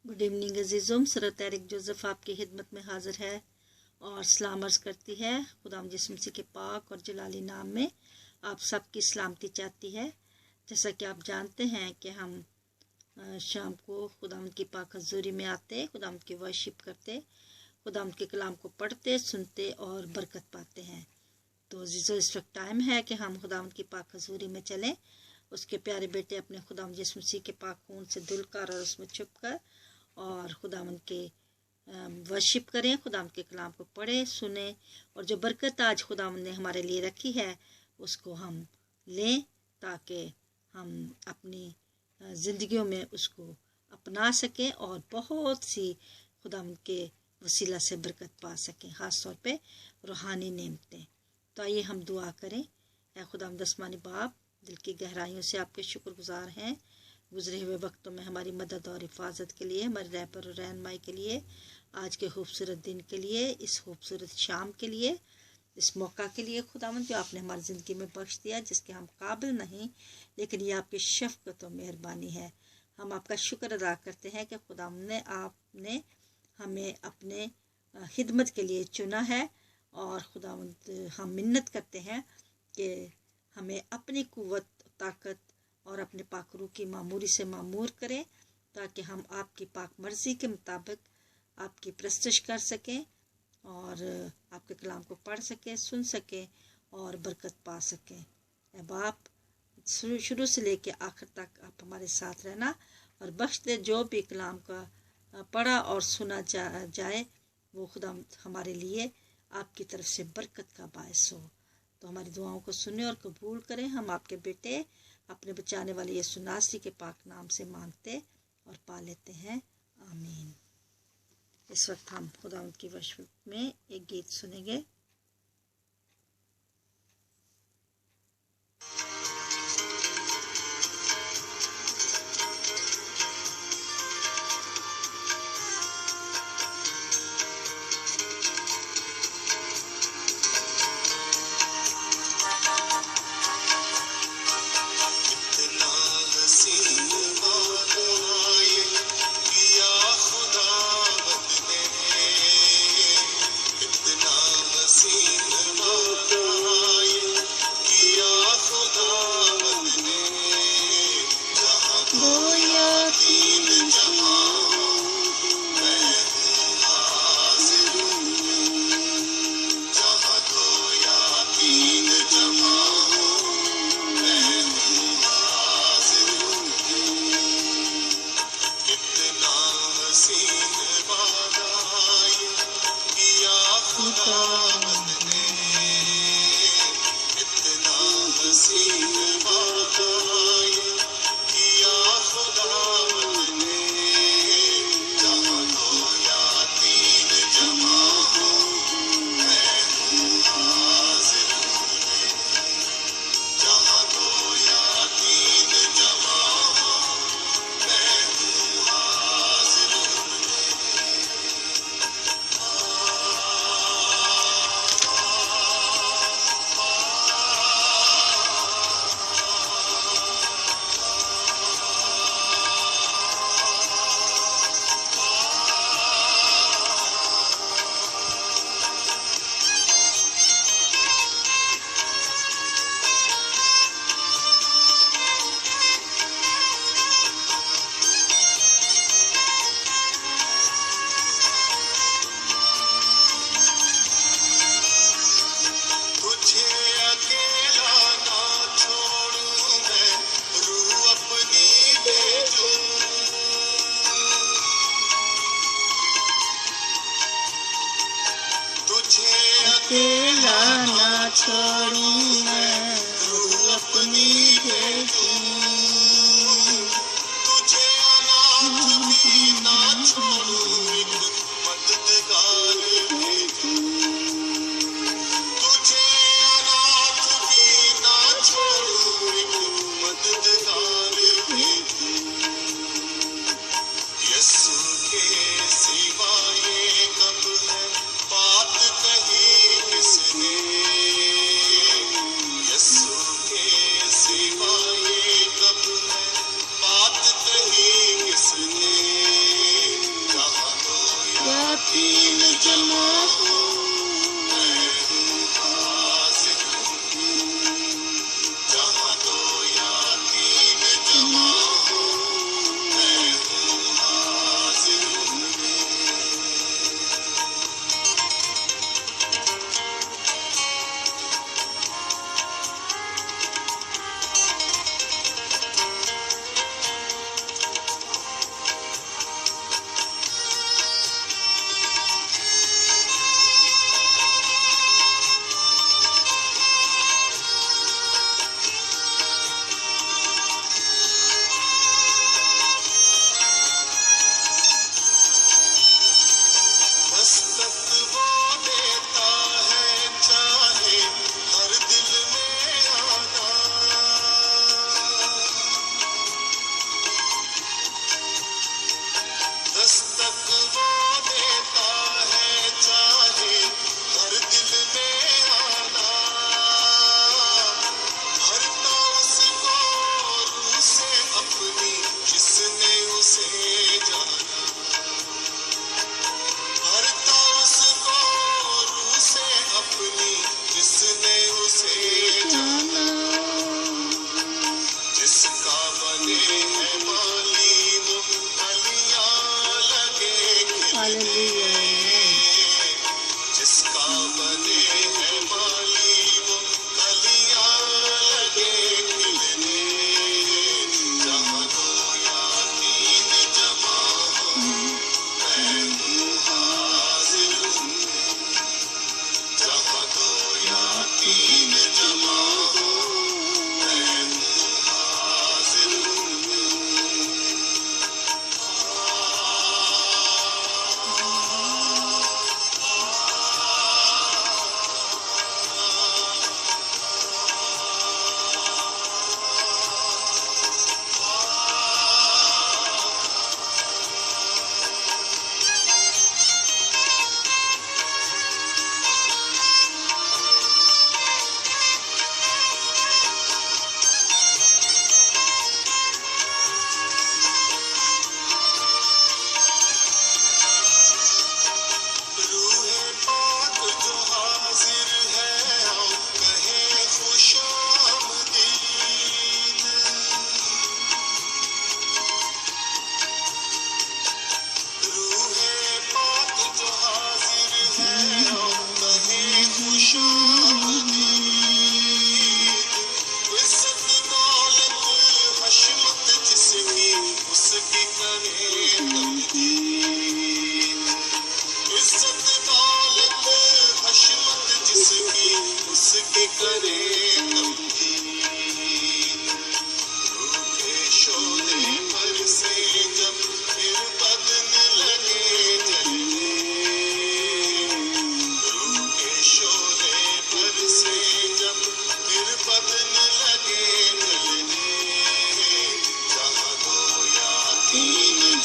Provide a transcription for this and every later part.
Good evening अजीज़ों, sir Tariq Joseph आपकी खिदमत में हाजिर है और सलाम अर्ज़ करती है। खुदाम यीशु मसीह के पाक और जलाली नाम में आप सबकी सलामती चाहती है। जैसा कि आप जानते हैं कि हम शाम को खुदाम की पाक हज़ूरी में आते, खुदाम की वर्शिप करते, खुदाम के कलाम को पढ़ते, सुनते और बरकत पाते हैं। तो अजीज़ों, इस वक्त टाइम है कि हम खुदाम की पाक हज़ूरी में चलें। उसके प्यारे बेटे अपने खुदाम यीशु मसीह के पाक खून से धुलकर और उसमें छुपकर और खुदाम के वर्शिप करें, खुदाम के कलाम को पढ़ें, सुने और जो बरकत आज खुदाम ने हमारे लिए रखी है उसको हम लें, ताकि हम अपनी ज़िंदगियों में उसको अपना सकें और बहुत सी खुदाम के वसीला से बरकत पा सकें, ख़ास तौर पे रूहानी नेमतें। तो आइए हम दुआ करें। ऐ खुदाम दसमानी बाप, दिल की गहराइयों से आपके शुक्रगुजार हैं गुजरे हुए वक्तों में हमारी मदद और हिफाजत के लिए, हमारी रहबर और रहनुमाई के लिए, आज के खूबसूरत दिन के लिए, इस खूबसूरत शाम के लिए, इस मौका के लिए खुदावंद जो आपने हमारी ज़िंदगी में बख्श दिया, जिसके हम काबिल नहीं, लेकिन ये आपकी शफ़क़त और मेहरबानी है। हम आपका शुक्र अदा करते हैं कि खुदावंद ने आपने हमें अपने खिदमत के लिए चुना है और खुदावंद हम मिन्नत करते हैं कि हमें अपनी कुव्वत, ताकत और अपने पाक रूह की मामूरी से मामूर करें, ताकि हम आपकी पाक मर्ज़ी के मुताबिक आपकी प्रस्तश कर सकें और आपके कलाम को पढ़ सकें, सुन सकें और बरकत पा सकें। ए बाप, शुरू से लेकर आखिर तक आप हमारे साथ रहना और बख्श दे, जो भी कलाम का पढ़ा और सुना जाए वो खुदा हमारे लिए आपकी तरफ से बरकत का बायस हो। तो हमारी दुआओं को सुने और कबूल करें। हम आपके बेटे अपने बचाने वाले यीशु नासरी के पाक नाम से मांगते और पा लेते हैं, आमीन। इस वक्त हम खुदावंद की वर्शिप में एक गीत सुनेंगे।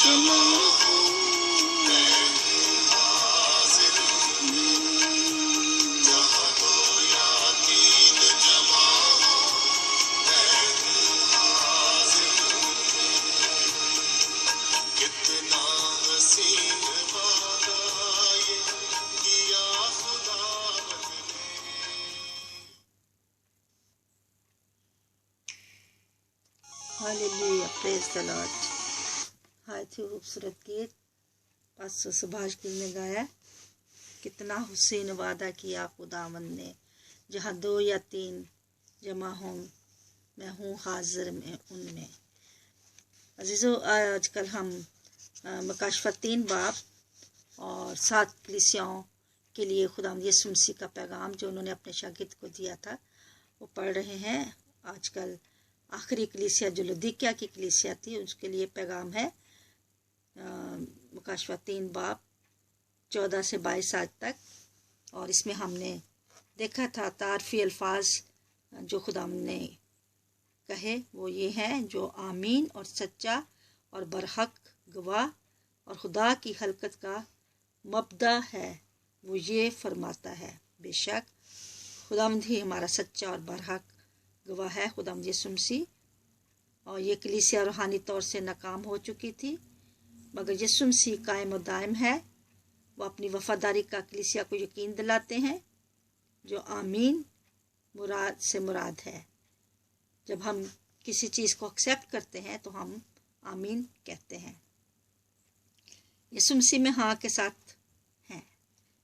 जमा हालेलुया, प्रेज द लॉर्ड। हाय थी खूबसूरत गीत पास्टर सुभाष गिल ने गाया। कितना हुसैन वादा किया खुदावन ने, जहाँ 2 या 3 जमा हों मैं हूँ हाजिर में उनमें। अजीज़ों, आजकल हम मकाशफत 3 बाब और 7 कलीसियाओं के लिए खुदावंद यीशु मसीह का पैगाम जो उन्होंने अपने शागिर्द को दिया था वो पढ़ रहे हैं। आजकल आखिरी कलीसिया जो लुदीकिया की कलीसिया थी उसके लिए पैगाम है मकाशफत 3 बाब 14 से 22 आज तक। और इसमें हमने देखा था तारफी अल्फाज जो खुदावंद ने कहे वो ये हैं, जो आमीन और सच्चा और बरहक गवाह और खुदा की हलकत का मबदा है, वो ये फरमाता है, बेशक खुदावंद ही हमारा सच्चा और बरहक गवाह है, खुदावंद यीशु मसीह। और ये कलीसिया रूहानी तौर से नाकाम हो चुकी थी, मगर यीशु मसीह कायम और दायम है। वो अपनी वफादारी का कलीसिया को यकीन दिलाते हैं, जो आमीन मुराद से मुराद है। जब हम किसी चीज़ को एक्सेप्ट करते हैं तो हम आमीन कहते हैं। यीशु मसीह में हाँ के साथ हैं।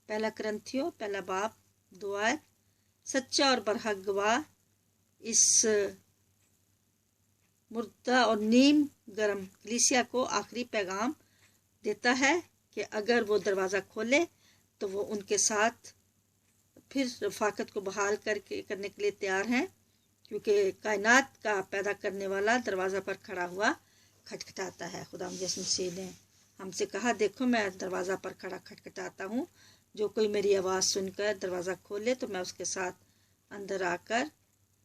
1 कुरिन्थियों 1 बाब 2 आयत, सच्चा और बरहक गवाह इस मुर्दा और नीम गरम कलीसिया को आखिरी पैगाम देता है कि अगर वो दरवाज़ा खोले तो वो उनके साथ फिर रफाकत को बहाल करने के लिए तैयार हैं, क्योंकि कायनात का पैदा करने वाला दरवाज़ा पर खड़ा हुआ खटखटाता है। खुदावंद यीशु मसीह ने हमसे कहा, देखो मैं दरवाज़ा पर खड़ा खटखटाता हूँ, जो कोई मेरी आवाज़ सुनकर दरवाज़ा खोले तो मैं उसके साथ अंदर आकर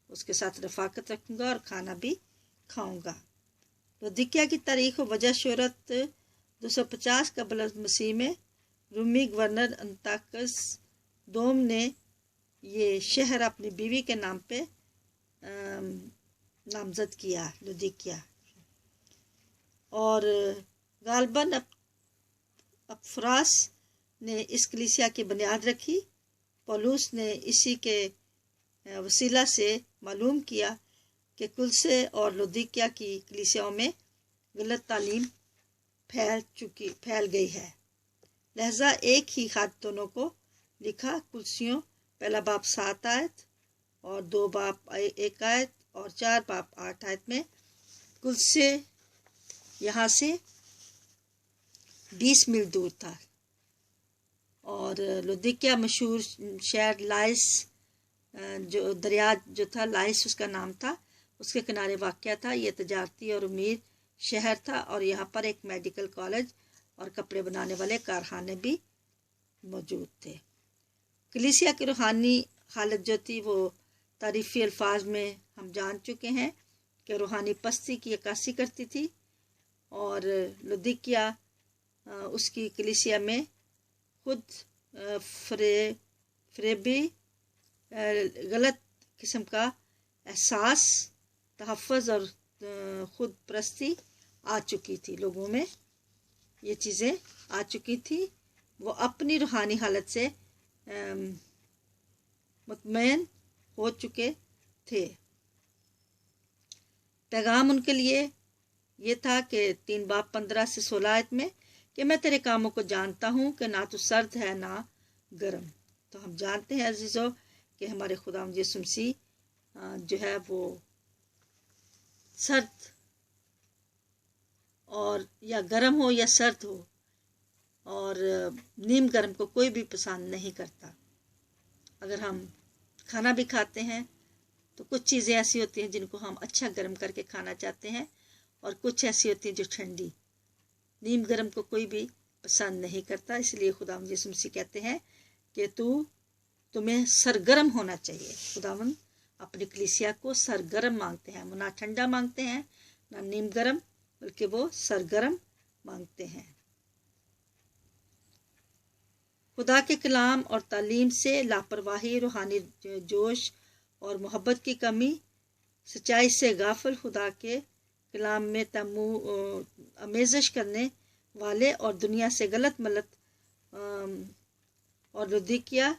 उसके साथ रफाकत रखूँगा और खाना भी खाऊँगा। लुदीकिया की तारीख और वजह शोहरत 250 कबल मसीह में रूमी गवर्नर अंताकस दोम ने ये शहर अपनी बीवी के नाम पे नामजद किया, लुदीकिया। और गालबन अफरास ने इस कलीसिया की बुनियाद रखी। पौलुस ने इसी के वसीला से मालूम किया कि कुलसे और लुदीकिया की कलीसियाओं में गलत तालीम फैल गई है। लहजा एक ही खत दोनों को लिखा। कुलसियों 1 बाब 7 आयत और 2 बाब 1 आयत और 4 बाब 8 आयत में कुलसे यहाँ से 20 मील दूर था और लुदीकिया मशहूर शहर लाइस जो दरिया जो था, लाइस उसका नाम था, उसके किनारे वाक़या था। ये तजारती और अमीर शहर था और यहाँ पर एक मेडिकल कॉलेज और कपड़े बनाने वाले कारखाने भी मौजूद थे। कलीसिया की रूहानी हालत जो थी वो तारीफ़ी अल्फाज में हम जान चुके हैं कि रूहानी पस्ती की अक्कासी करती थी। और लुदीकिया उसकी कलीसिया में खुद फरेबी गलत किस्म का एहसास, तहफ़्फ़ुज़ और ख़ुद परस्ती आ चुकी थी। लोगों में ये चीज़ें आ चुकी थी। वो अपनी रूहानी हालत से मुतमईन हो चुके थे। पैगाम उनके लिए ये था कि 3 बाब 15 से 16 आयत में कि मैं तेरे कामों को जानता हूँ कि ना तो सर्द है ना गर्म। तो हम जानते हैं अजीज़ों कि हमारे खुदावंद यीशु मसीह जो है वो सर्द और या गर्म हो या सर्द हो, और नीम गर्म को कोई भी पसंद नहीं करता। अगर हम खाना भी खाते हैं तो कुछ चीज़ें ऐसी होती हैं जिनको हम अच्छा गर्म करके खाना चाहते हैं और कुछ ऐसी होती हैं जो ठंडी। नीम गर्म को कोई भी पसंद नहीं करता। इसलिए खुदावंद यीशु मसीह कहते हैं कि तुम्हें सरगर्म होना चाहिए। खुदावंद अपनी कलीसिया को सरगर्म मांगते हैं, वो ना ठंडा मांगते हैं ना नीम गर्म, बल्कि वो सरगर्म मांगते हैं। खुदा के कलाम और तालीम से लापरवाही, रूहानी जोश और मोहब्बत की कमी, सच्चाई से गाफिल, खुदा के कलाम में आमेज़श करने वाले और दुनिया से गलत मलत और लुदिकिया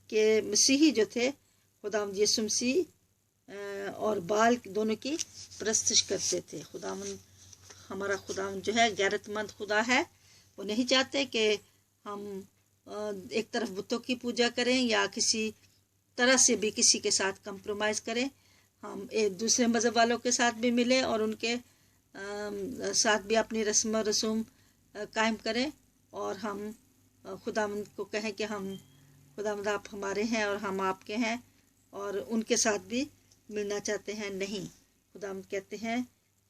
के मसीही जो थे खुदावंद यीशु मसीह और बाल दोनों की परस्तिश करते थे। हमारा खुदावंद जो है गैरतमंद खुदा है। वो नहीं चाहते कि हम एक तरफ बुतों की पूजा करें या किसी तरह से भी किसी के साथ कंप्रोमाइज़ करें। हम एक दूसरे मज़हब वालों के साथ भी मिलें और उनके साथ भी अपनी रस्म रसूम कायम करें और हम खुदावंद को कहें कि हम खुदावंद आप हमारे हैं और हम आपके हैं और उनके साथ भी मिलना चाहते हैं। नहीं, खुदावंद कहते हैं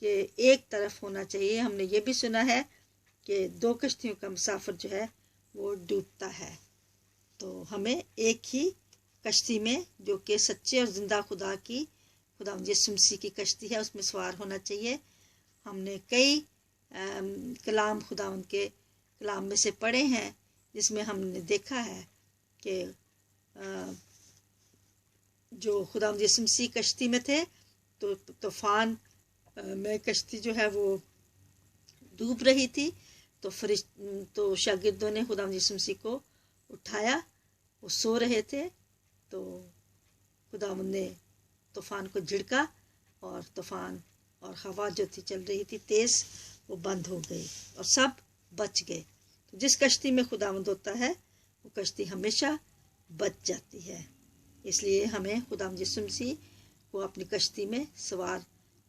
कि एक तरफ होना चाहिए। हमने ये भी सुना है कि 2 कश्तियों का मुसाफिर जो है वो डूबता है। तो हमें एक ही कश्ती में, जो कि सच्चे और ज़िंदा खुदा की, खुदावंद यीशु मसीह की कश्ती है, उसमें सवार होना चाहिए। हमने कई कलाम खुदावंद के कलाम में से पढ़े हैं जिसमें हमने देखा है कि जो खुदावंद यीशु मसीह कश्ती में थे तो तूफान में कश्ती जो है वो डूब रही थी। तो शागिर्दों ने खुदावंद यीशु मसीह को उठाया, वो सो रहे थे। तो खुदावंद ने तूफान को झिड़का और तूफान और हवा जो थी चल रही थी तेज़, वो बंद हो गई और सब बच गए। तो जिस कश्ती में खुदावंद होता है वो कश्ती हमेशा बच जाती है। इसलिए हमें खुदावंद यीशु मसीह को अपनी कश्ती में सवार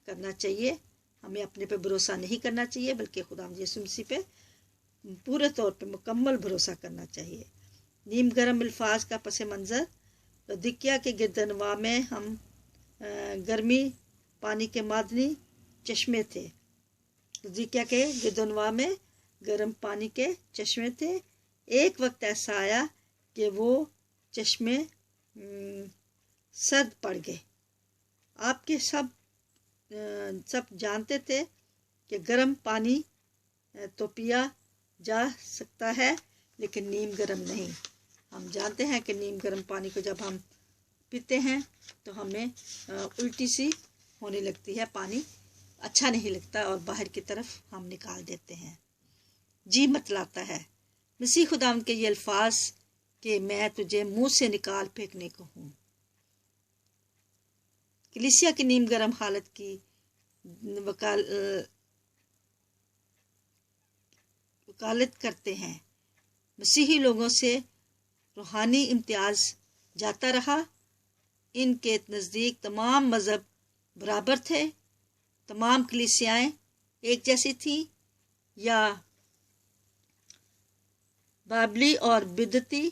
करना चाहिए। हमें अपने पे भरोसा नहीं करना चाहिए, बल्कि खुदावंद यीशु मसीह पे पूरे तौर पे मुकम्मल भरोसा करना चाहिए। नीम गरम अल्फाज का पस मंज़र, लुदिकिया के गिरदनवा में हम गर्मी पानी के मादनी चश्मे थे। लुदिकिया के गिरदनवा में गर्म पानी के चश्मे थे। एक वक्त ऐसा आया कि वो चश्मे सद पड़ गए। आपके सब जानते थे कि गर्म पानी तो पिया जा सकता है, लेकिन नीम गर्म नहीं। हम जानते हैं कि नीम गर्म पानी को जब हम पीते हैं तो हमें उल्टी सी होने लगती है, पानी अच्छा नहीं लगता और बाहर की तरफ हम निकाल देते हैं, जी मतलाता है। मसीह खुदावंद के ये अल्फाज कि मैं तुझे मुंह से निकाल फेंकने को हूँ, कलीसिया की नीम गर्म हालत की वकालत करते हैं। मसीही लोगों से रूहानी इम्तियाज जाता रहा। इनके नज़दीक तमाम मज़हब बराबर थे, तमाम कलीसियाएँ एक जैसी थी, या बाबली और बिदती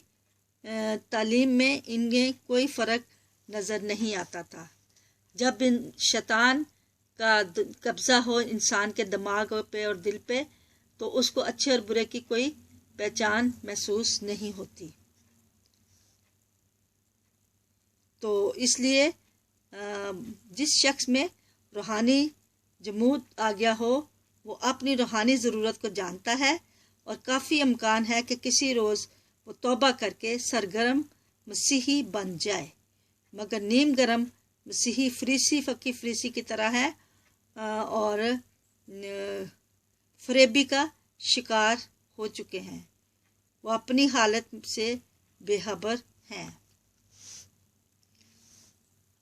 तालीम में इनमें कोई फ़र्क नज़र नहीं आता था। जब इन शैतान का कब्ज़ा हो इंसान के दिमाग पे और दिल पे, तो उसको अच्छे और बुरे की कोई पहचान महसूस नहीं होती। तो इसलिए जिस शख्स में रूहानी जमूद आ गया हो, वो अपनी रूहानी ज़रूरत को जानता है और काफ़ी इम्कान है कि किसी रोज़ वो तौबा करके सरगर्म मसीही बन जाए। मगर नीम गरम मसीही फ़कीर फरीसी की तरह है और फरेबी का शिकार हो चुके हैं। वो अपनी हालत से बेखबर हैं।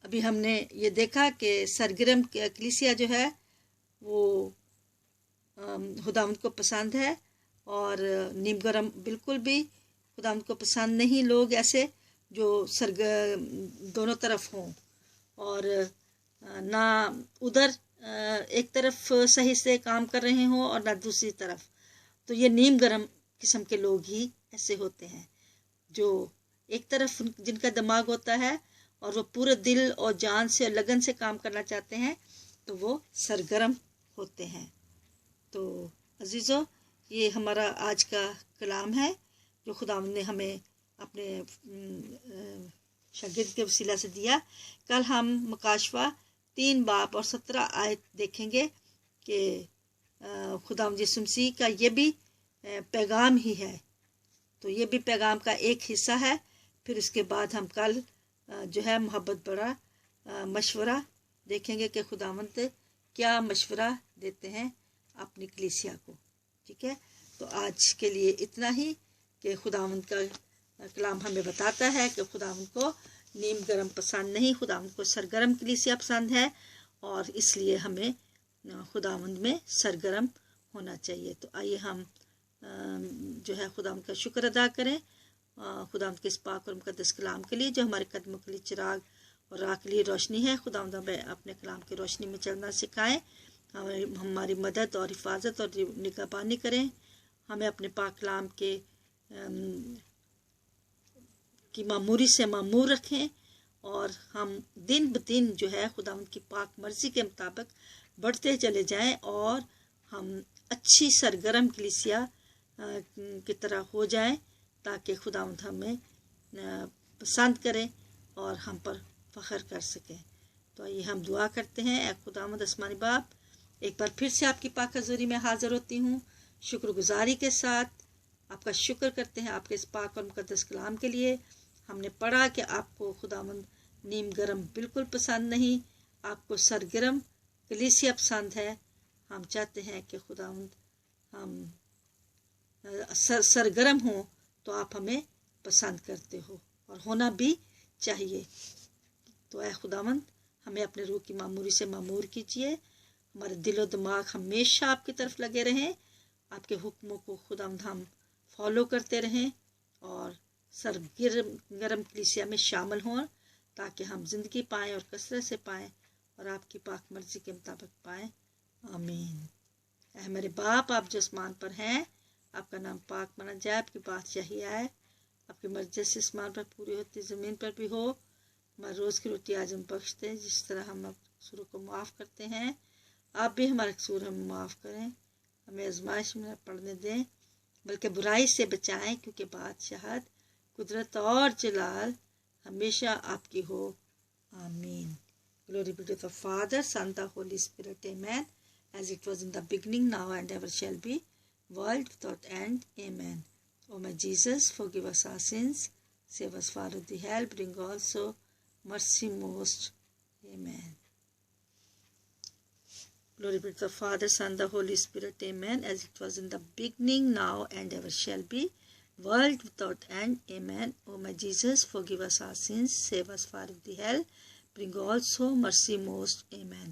अभी हमने ये देखा कि सरगर्म कलीसिया जो है वो खुदावंद को पसंद है और नीम गरम बिल्कुल भी खुदावंद को पसंद नहीं। लोग ऐसे जो दोनों तरफ हों और ना उधर एक तरफ सही से काम कर रहे हों और ना दूसरी तरफ, तो ये नीम गरम किस्म के लोग ही ऐसे होते हैं, जो एक तरफ जिनका दिमाग होता है और वो पूरे दिल और जान से और लगन से काम करना चाहते हैं, तो वो सरगर्म होते हैं। तो अजीज़ों, ये हमारा आज का कलाम है जो खुदावंद ने हमें अपने शागिर्द के वसीला से दिया। कल हम मुकाशवा 3 बाब और 17 आयत देखेंगे कि खुदावंद यीशु मसीह का ये भी पैगाम ही है। तो ये भी पैगाम का एक हिस्सा है। फिर उसके बाद हम कल जो है मोहब्बत भरा मशवरा देखेंगे कि खुदावंद क्या मशवरा देते हैं अपनी कलीसिया को। ठीक है, तो आज के लिए इतना ही कि खुदावंद का कलाम हमें बताता है कि खुदावंद को नीम गर्म पसंद नहीं, खुदावंद को सरगर्म कलीसिया पसंद है और इसलिए हमें खुदावंद में सरगर्म होना चाहिए। तो आइए हम जो है खुदावंद का शुक्र अदा करें खुदावंद के इस पाक और मुकद्दस कलाम के लिए जो हमारे कदमों के लिए चिराग और राह के लिए रोशनी है। खुदावंद हमें अपने कलाम की रोशनी में चलना सिखाएं, हमारी मदद और हिफाजत और निगहबानी करें, हमें अपने पाक कलाम के की मामूरी से मामूर रखें और हम दिन ब दिन जो है खुदावंद की पाक मर्जी के मुताबिक बढ़ते चले जाएं और हम अच्छी सरगर्म कलीसिया की तरह हो जाएं ताकि खुदावंद हमें पसंद करें और हम पर फ़ख्र कर सकें। तो आइए हम दुआ करते हैं। ऐ खुदावंद आसमानी बाप, एक बार फिर से आपकी पाक हज़ूरी में हाज़िर होती हूँ शुक्रगुजारी के साथ। आपका शुक्र करते हैं आपके इस पाक और मुकद्दस कलाम के लिए। हमने पढ़ा कि आपको खुदावंद नीम गर्म बिल्कुल पसंद नहीं, आपको सरगर्म कलीसिया पसंद है। हम चाहते हैं कि खुदावंद हम सरगर्म हों तो आप हमें पसंद करते हो और होना भी चाहिए। तो ऐ खुदावंद हमें अपने रूह की मामूरी से मामूर कीजिए, हमारे दिलो दिमाग हमेशा आपकी तरफ लगे रहें, आपके हुक्मों को खुदावंद हम फॉलो करते रहें और सरगर्म कलीसिया में शामिल हों ताकि हम जिंदगी पाएँ और कसरत से पाएँ और आपकी पाक मर्जी के मुताबिक पाएँ। आमीन। ऐ हमारे बाप, आप जो आसमान पर हैं, आपका नाम पाक माना जाए, आपकी बादशाही आए, आपकी मर्जी से आसमान पर पूरी होती ज़मीन पर भी हो। हमारे रोज़ की रोटी आज हम बख्श दें, जिस तरह हम कसूरों को माफ़ करते हैं आप भी हमारे कसूर हमें माफ़ करें। हमें आजमाइश में पड़ने दें बल्कि बुराई से बचाएं, क्योंकि बादशाहत, कुदरत और जलाल हमेशा आपकी हो। आमीन। Glory be to the Father, Son, the Holy Spirit. Amen. As it was in the beginning, now and ever shall be, world without end. Amen. O my Jesus, forgive us our sins, save us far of the hell, bring also mercy most. Amen. Glory be to the Father, Son, the Holy Spirit. Amen. As it was in the beginning, now and ever shall be, world without end. Amen. O my Jesus, forgive us our sins, save us far of the hell, bring also mercy most. Amen.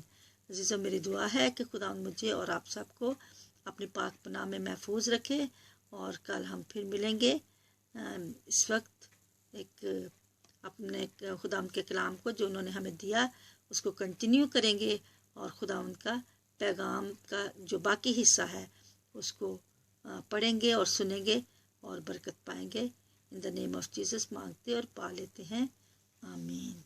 अज़ीज़ों, मेरी दुआ है कि खुदा मुझे और आप सबको अपनी पाक पनाह में महफूज रखे और कल हम फिर मिलेंगे। इस वक्त एक अपने खुदा के कलाम को जो उन्होंने हमें दिया उसको कंटिन्यू करेंगे और खुदा का पैगाम का जो बाकी हिस्सा है उसको पढ़ेंगे और सुनेंगे और बरकत पाएंगे। In the name of Jesus मांगते और पा लेते हैं। आमीन।